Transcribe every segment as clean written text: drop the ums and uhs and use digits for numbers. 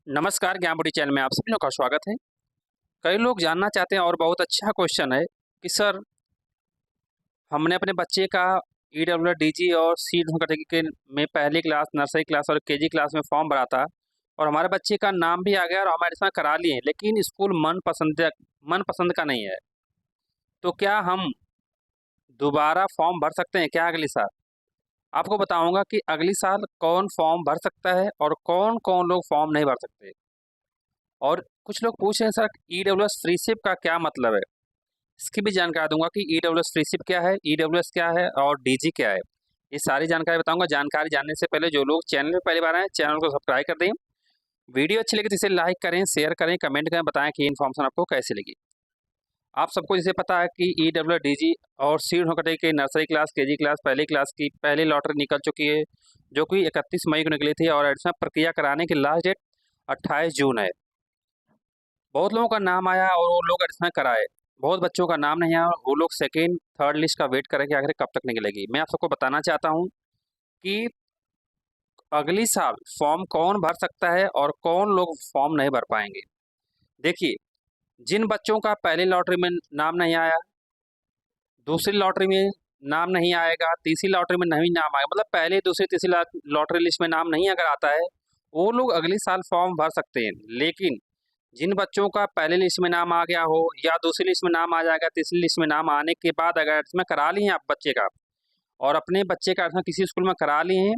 नमस्कार, ज्ञान चैनल में आप सभी लोग का स्वागत है। कई लोग जानना चाहते हैं और बहुत अच्छा क्वेश्चन है कि सर हमने अपने बच्चे का ईडब्ल्यूडीजी और सी कैटेगरी के में पहली क्लास, नर्सरी क्लास और केजी क्लास में फॉर्म भरा था और हमारे बच्चे का नाम भी आ गया और हम एडमिशन करा लिए, लेकिन स्कूल मन पसंद का नहीं है। तो क्या हम दोबारा फॉर्म भर सकते हैं क्या अगले साल? आपको बताऊंगा कि अगली साल कौन फॉर्म भर सकता है और कौन कौन लोग फॉर्म नहीं भर सकते। और कुछ लोग पूछ रहे हैं सर ईडब्ल्यूएस फ्रीशिप का क्या मतलब है? इसकी भी जानकारी दूंगा कि ईडब्ल्यूएस फ्रीशिप क्या है, ईडब्ल्यूएस क्या है और डीजी क्या है। ये सारी जानकारी बताऊंगा। जानकारी जानने से पहले जो लोग चैनल पे पहली बार आए चैनल को सब्सक्राइब कर दें। वीडियो अच्छी लगी तो इसे लाइक करें, शेयर करें, कमेंट करें, बताएं कि इन्फॉर्मेशन आपको कैसी लगी। आप सबको जैसे पता है कि ईडब्ल्यूडीजी और सी कैटेगरी के नर्सरी क्लास, केजी क्लास, पहली क्लास की पहली लॉटरी निकल चुकी है, जो कि 31 मई को निकली थी और एडमिशन प्रक्रिया कराने की लास्ट डेट 28 जून है। बहुत लोगों का नाम आया और वो लोग एडमिशन कराए। बहुत बच्चों का नाम नहीं आया और वो लोग सेकेंड थर्ड लिस्ट का वेट करें कि आखिर कब तक निकलेगी। मैं आप सबको बताना चाहता हूँ कि अगली साल फॉर्म कौन भर सकता है और कौन लोग फॉर्म नहीं भर पाएंगे। देखिए, जिन बच्चों का पहली लॉटरी में नाम नहीं आया, दूसरी लॉटरी में नाम नहीं आएगा, तीसरी लॉटरी में नहीं नाम आएगा, मतलब पहले दूसरी तीसरी लॉटरी लिस्ट में नाम नहीं अगर आता है, वो लोग अगली साल फॉर्म भर सकते हैं। लेकिन जिन बच्चों का पहले लिस्ट में नाम आ गया हो या दूसरी लिस्ट में नाम आ जाएगा, तीसरी लिस्ट में नाम आने के बाद अगर इसमें करा लिए हैं आप बच्चे का और अपने बच्चे का एडमिशन किसी स्कूल में करा लिए हैं,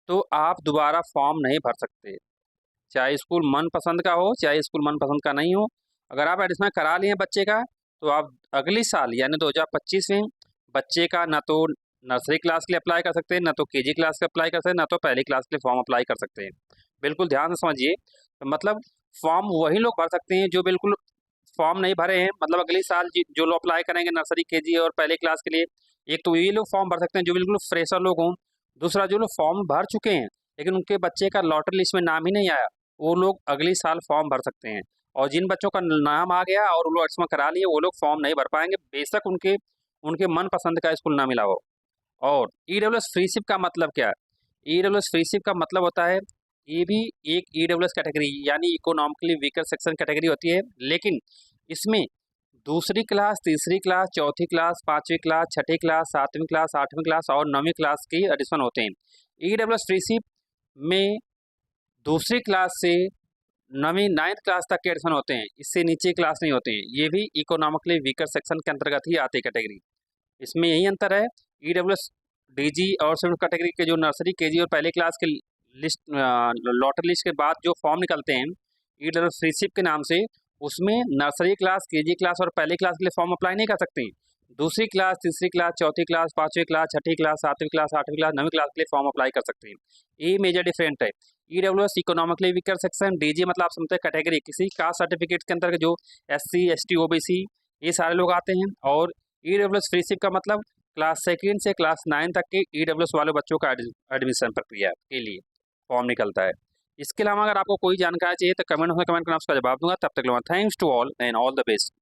तो आप दोबारा फॉर्म नहीं भर सकते। चाहे स्कूल मनपसंद का हो, चाहे स्कूल मनपसंद का नहीं हो। अगर आप एडमिशन करा लिए हैं बच्चे का, तो आप अगली साल यानी 2025 में बच्चे का ना तो नर्सरी क्लास के लिए अप्लाई कर सकते हैं, ना तो केजी क्लास के अप्लाई कर सकते हैं, ना तो पहली क्लास के लिए फॉर्म अप्लाई कर सकते हैं। बिल्कुल ध्यान से समझिए। तो मतलब फॉर्म वही लोग भर सकते हैं जो बिल्कुल फॉर्म नहीं भरे हैं, मतलब अगले साल जो लोग अप्लाई करेंगे नर्सरी, केजी और पहले क्लास के लिए, एक तो ये लोग फॉर्म भर सकते हैं जो बिल्कुल फ्रेशर लोग हों। दूसरा, जो लोग फॉर्म भर चुके हैं लेकिन उनके बच्चे का लॉटरी लिस्ट में नाम ही नहीं आया, वो लोग अगले साल फॉर्म भर सकते हैं। और जिन बच्चों का नाम आ गया और वो लोग एडमिशन करा लिए, वो लोग फॉर्म नहीं भर पाएंगे, बेशक उनके उनके मनपसंद का स्कूल ना मिला हो। और ईडब्ल्यूएस फ्रीशिप का मतलब क्या है? ईडब्ल्यूएस फ्रीशिप का मतलब होता है, ये भी एक ईडब्ल्यूएस कैटेगरी यानी इकोनॉमिकली वीकर सेक्शन कैटेगरी होती है, लेकिन इसमें दूसरी क्लास, तीसरी क्लास, चौथी क्लास, पांचवी क्लास, छठी क्लास, सातवीं क्लास, आठवीं क्लास और नौवीं क्लास की एडिशन होते हैं। ईडब्ल्यूएस फ्रीशिप में दूसरी क्लास से नवीं नाइन्थ क्लास तक के एडिशन होते हैं, इससे नीचे क्लास नहीं होते हैं। ये भी इकोनॉमिकली वीकर सेक्शन के अंतर्गत ही आती है कैटेगरी। इसमें यही अंतर है। ईडब्ल्यूएस डीजी और शेड्यूल कैटेगरी के जो नर्सरी, केजी और पहले क्लास के लिस्ट लॉटरी लिस्ट के बाद जो फॉर्म निकलते हैं ईडब्ल्यूएस फ्रीशिप के नाम से, उसमें नर्सरी क्लास, केजी क्लास और पहले क्लास के लिए फॉर्म अप्लाई नहीं कर सकते हैं। दूसरी क्लास, तीसरी क्लास, चौथी क्लास, पांचवी क्लास, छठी क्लास, सातवीं क्लास, आठवीं क्लास, नवीं क्लास के लिए फॉर्म अप्लाई कर सकते हैं। ये मेजर डिफरेंट है। EWS economically weaker section, DG मतलब आप समझते हैं कैटेगरी, किसी कास्ट सर्टिफिकेट के अंतर्गत जो एससी, एसटी, ओबीसी ये सारे लोग आते हैं। और ईडब्ल्यूएस फ्रीशिप का मतलब क्लास सेकेंड से क्लास 9 तक के ईडब्ल्यूएस वाले बच्चों का एडमिशन प्रक्रिया के लिए फॉर्म निकलता है। इसके अलावा अगर आपको कोई जानकारी चाहिए तो कमेंट में कमेंट करना, उसका जवाब दूंगा। तब तक thanks to all and all the best.